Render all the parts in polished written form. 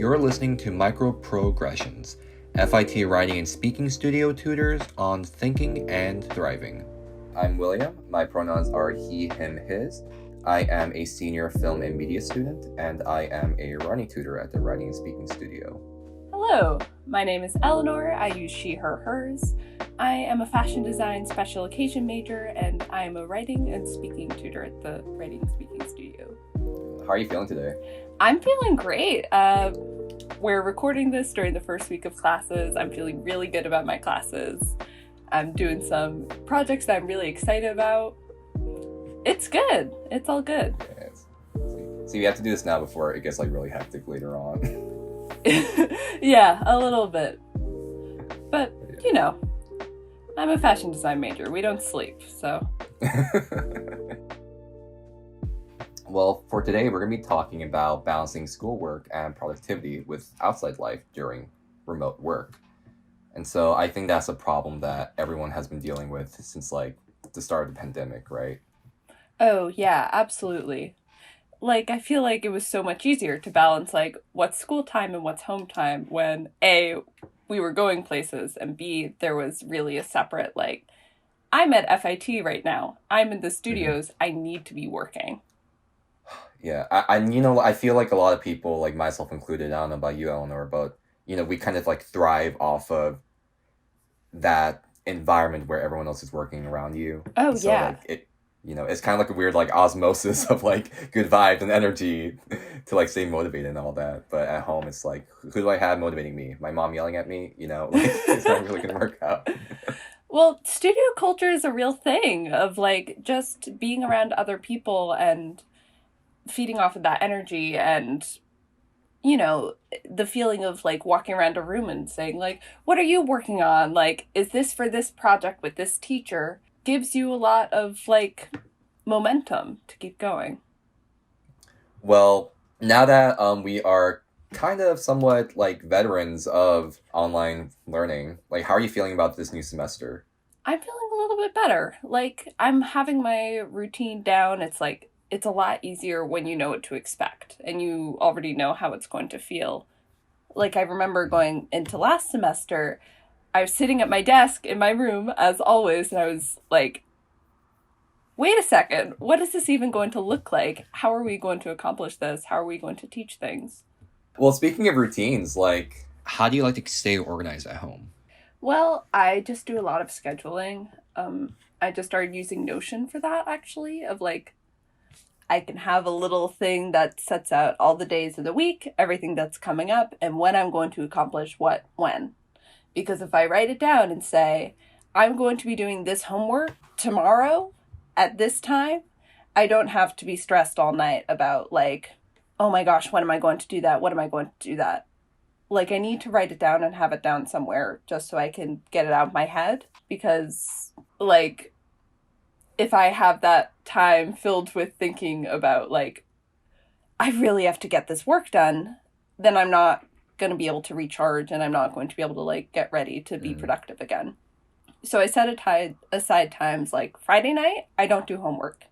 You're listening to MicroPROgressions, FIT writing and speaking studio tutors on thinking and thriving. I'm William. My pronouns are he, him, his. I am a senior film and media student, and I am a writing tutor at the writing and speaking studio. Hello, my name is Eleanor. I use she, her, hers. I am a fashion design special occasion major, and I am a writing and speaking tutor at the writing and speaking studio. How are you feeling today? I'm feeling great. We're recording this during the first week of classes. I'm feeling really good about my classes. I'm doing some projects that I'm really excited about. It's good. It's all good. Yes. So you have to do this now before it gets really hectic later on. Yeah, a little bit. But, I'm a fashion design major. We don't sleep, so. Well, for today, we're going to be talking about balancing schoolwork and productivity with outside life during remote work. And so I think that's a problem that everyone has been dealing with since the start of the pandemic, right? Oh, yeah, absolutely. I feel like it was so much easier to balance, what's school time and what's home time when, A, we were going places, and B, there was really a separate, I'm at FIT right now. I'm in the studios. Mm-hmm. I need to be working. Yeah, I feel like a lot of people, myself included, I don't know about you, Eleanor, but, we kind of, thrive off of that environment where everyone else is working around you. Oh, so, yeah. It's kind of a weird, osmosis of, good vibes and energy to, stay motivated and all that. But at home, it's who do I have motivating me? My mom yelling at me? It's not really going to work out. Well, studio culture is a real thing of, just being around other people and feeding off of that energy and, the feeling of, walking around a room and saying, what are you working on? Is this for this project with this teacher? Gives you a lot of, momentum to keep going. Well, now that we are kind of somewhat, veterans of online learning, how are you feeling about this new semester? I'm feeling a little bit better. I'm having my routine down. It's a lot easier when you know what to expect and you already know how it's going to feel. I remember going into last semester, I was sitting at my desk in my room, as always, and I was like, wait a second, what is this even going to look like? How are we going to accomplish this? How are we going to teach things? Well, speaking of routines, how do you like to stay organized at home? Well, I just do a lot of scheduling. I just started using Notion for that, actually, of I can have a little thing that sets out all the days of the week, everything that's coming up, and when I'm going to accomplish what, when. Because if I write it down and say, I'm going to be doing this homework tomorrow at this time, I don't have to be stressed all night about oh my gosh, when am I going to do that? What am I going to do that? I need to write it down and have it down somewhere just so I can get it out of my head. Because if I have that time filled with thinking about I really have to get this work done, then I'm not going to be able to recharge and I'm not going to be able to get ready to be productive again. So I set aside times Friday night, I don't do homework.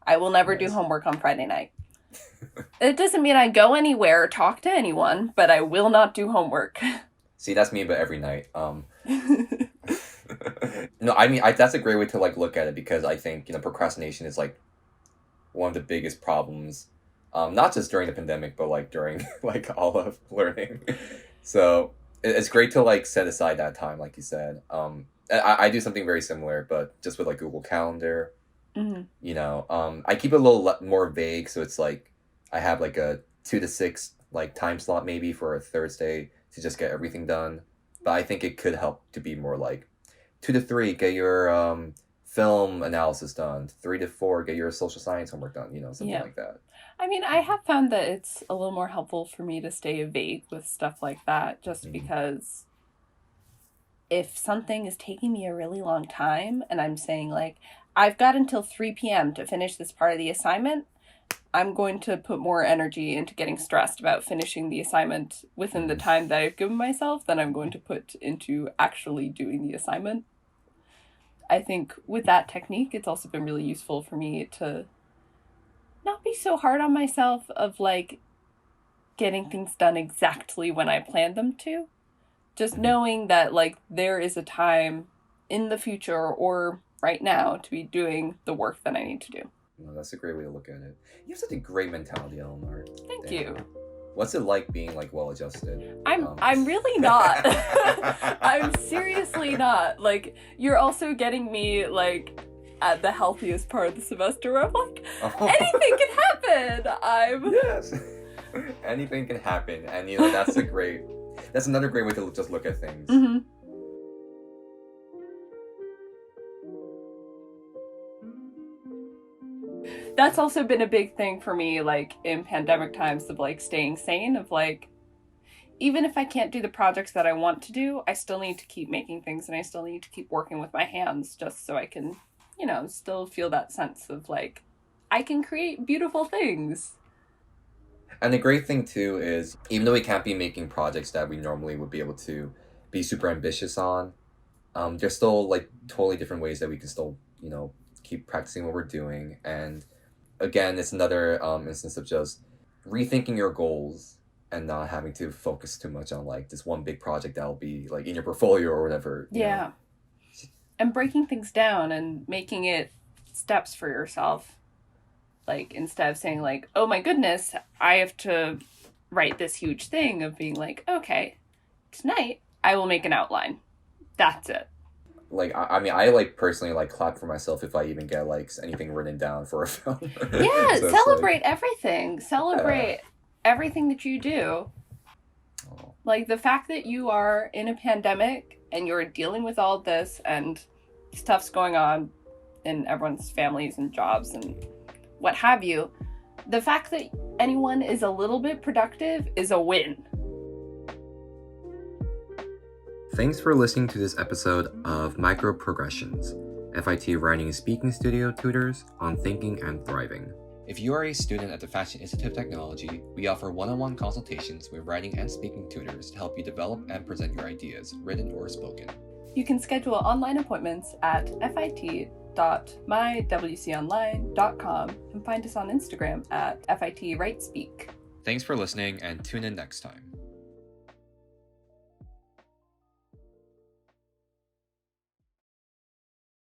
I will never do homework on Friday night. It doesn't mean I go anywhere or talk to anyone, but I will not do homework. See, that's me, but every night. No, I mean, that's a great way to look at it, because I think, procrastination is one of the biggest problems, not just during the pandemic, but during all of learning. So it's great to set aside that time, like you said. I do something very similar, but just with Google Calendar. Mm-hmm. I keep it a little more vague, so it's I have a 2 to 6 time slot maybe for a Thursday to just get everything done. But I think it could help to be more 2 to 3, get your film analysis done. 3 to 4, get your social science homework done. Something like that. I mean, I have found that it's a little more helpful for me to stay vague with stuff like that, just because if something is taking me a really long time and I'm saying I've got until 3 p.m. to finish this part of the assignment, I'm going to put more energy into getting stressed about finishing the assignment within the time that I've given myself than I'm going to put into actually doing the assignment. I think with that technique, it's also been really useful for me to not be so hard on myself of getting things done exactly when I planned them to. Just knowing that, like, there is a time in the future or right now to be doing the work that I need to do. No, that's a great way to look at it. You have such a great mentality, Eleanor. Thank you. What's it like being like well-adjusted? I'm really not. I'm seriously not. Like, you're also getting me like at the healthiest part of the semester where I'm like, anything can happen. Yes. Anything can happen, and you know that's another great way to just look at things. Mm-hmm. That's also been a big thing for me, like, in pandemic times, of, like, staying sane, of, like, even if I can't do the projects that I want to do, I still need to keep making things, and I still need to keep working with my hands just so I can, you know, still feel that sense of, like, I can create beautiful things. And the great thing, too, is even though we can't be making projects that we normally would be able to be super ambitious on, there's still, like, totally different ways that we can still, you know, keep practicing what we're doing. And again, it's another instance of just rethinking your goals and not having to focus too much on like this one big project that'll be like in your portfolio or whatever. Yeah. Know. And breaking things down and making it steps for yourself. Like, instead of saying like, oh my goodness, I have to write this huge thing, of being like, okay, tonight I will make an outline. That's it. Like, I mean, I like personally like clap for myself if I even get like anything written down for a film. Yeah, So celebrate like, everything. Celebrate everything that you do. Oh. Like, the fact that you are in a pandemic and you're dealing with all this and stuff's going on in everyone's families and jobs and what have you, the fact that anyone is a little bit productive is a win. Thanks for listening to this episode of MicroPROgressions, FIT Writing and Speaking Studio Tutors on Thinking and Thriving. If you are a student at the Fashion Institute of Technology, we offer one-on-one consultations with writing and speaking tutors to help you develop and present your ideas, written or spoken. You can schedule online appointments at fit.mywconline.com and find us on Instagram at FIT Write Speak. Thanks for listening and tune in next time.